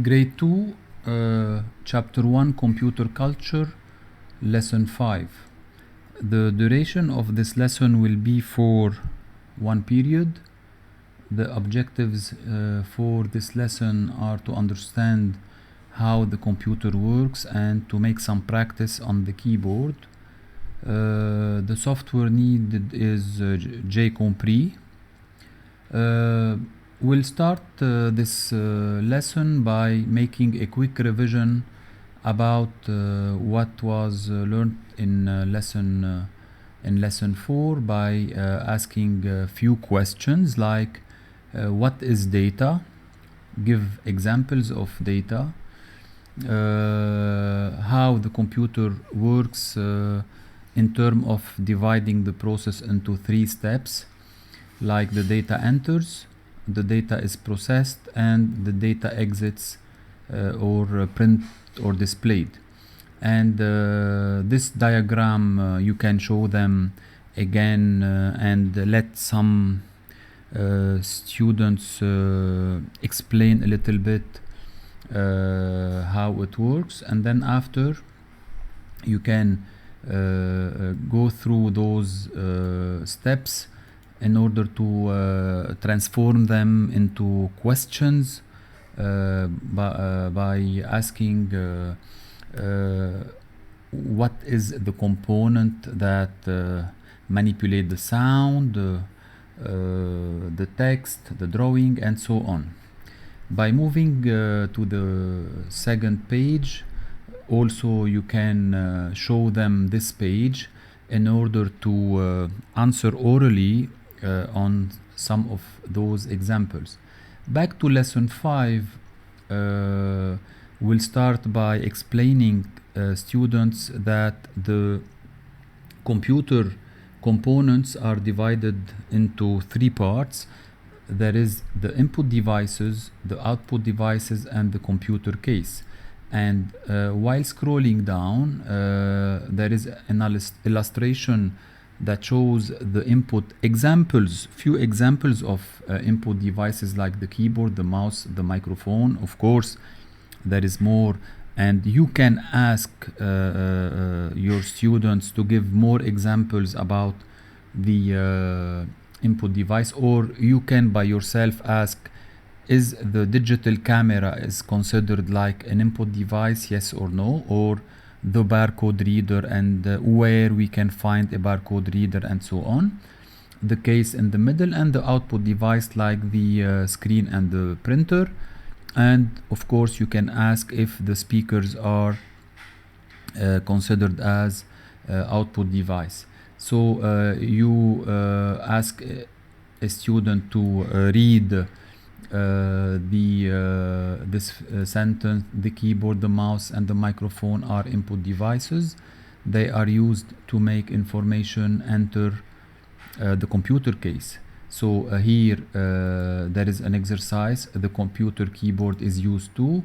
Grade 2, Chapter 1, Computer Culture, Lesson 5. The duration of this lesson will be for one period. The objectives for this lesson are to understand how the computer works and to make some practice on the keyboard. The software needed is jCompris. We'll start this lesson by making a quick revision about what was learned in lesson 4 by asking a few questions like what is data, give examples of data, how the computer works in terms of dividing the process into 3 steps, like the data enters, the data is processed, and the data exits or print or displayed. And this diagram you can show them again and let some students explain a little bit how it works, and then after you can go through those steps in order to transform them into questions by asking what is the component that manipulate the sound, the text, the drawing, and so on. By moving to the second page, also you can show them this page in order to answer orally on some of those examples. Back to lesson 5, we'll start by explaining students that the computer components are divided into 3 parts. There is the input devices, the output devices, and the computer case. And while scrolling down, there is an illustration that shows the input examples, few examples of input devices like the keyboard, the mouse, the microphone. Of course, there is more, and you can ask your students to give more examples about the input device, or you can by yourself ask, is the digital camera is considered like an input device, yes or no, or the barcode reader, and where we can find a barcode reader, and so on. The case in the middle, and the output device like the screen and the printer. And of course you can ask if the speakers are considered as output device. So you ask a student to read this sentence: the keyboard, the mouse, and the microphone are input devices. They are used to make information enter the computer case. So here there is an exercise. The computer keyboard is used to,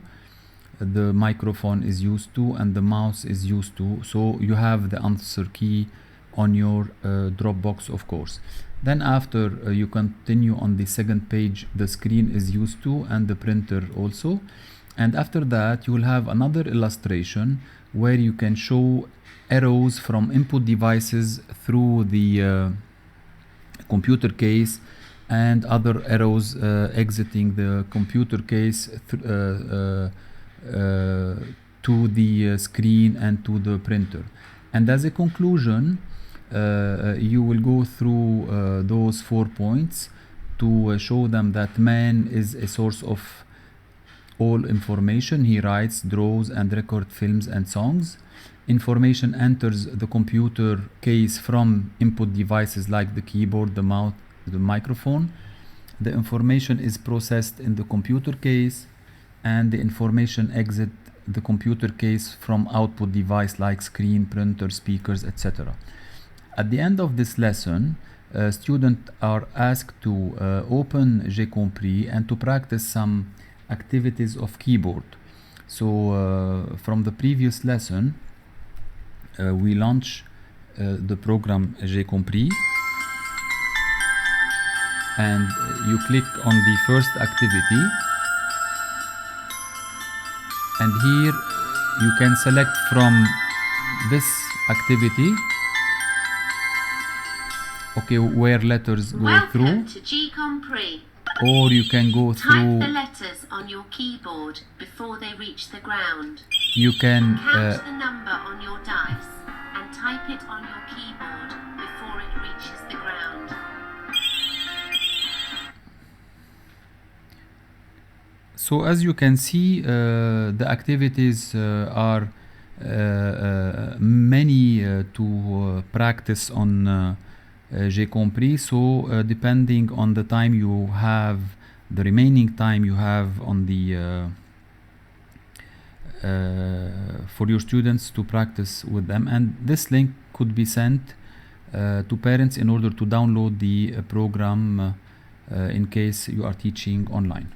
the microphone is used to, and the mouse is used to. So you have the answer key on your Dropbox, of course. Then after you continue on the second page, the screen is used to, and the printer also. And after that you will have another illustration where you can show arrows from input devices through the computer case, and other arrows exiting the computer case to the screen and to the printer. And as a conclusion, you will go through those 4 points to show them that man is a source of all information. He writes, draws, and records films and songs. Information enters the computer case from input devices like the keyboard, the mouse, the microphone. The information is processed in the computer case, and the information exits the computer case from output device like screen, printer, speakers, etc. At the end of this lesson, students are asked to open jCompris and to practice some activities of keyboard. So from the previous lesson, we launch the program jCompris, and you click on the first activity, and here you can select from this activity, okay, where letters go through. Welcome to GCompre. Or you can go through. Type the letters on your keyboard before they reach the ground. You can Count the number on your dice and type it on your keyboard before it reaches the ground. so as you can see, the activities are many to practice on GCompre. So depending on the time you have, the remaining time you have on the for your students to practice with them, and this link could be sent to parents in order to download the program in case you are teaching online.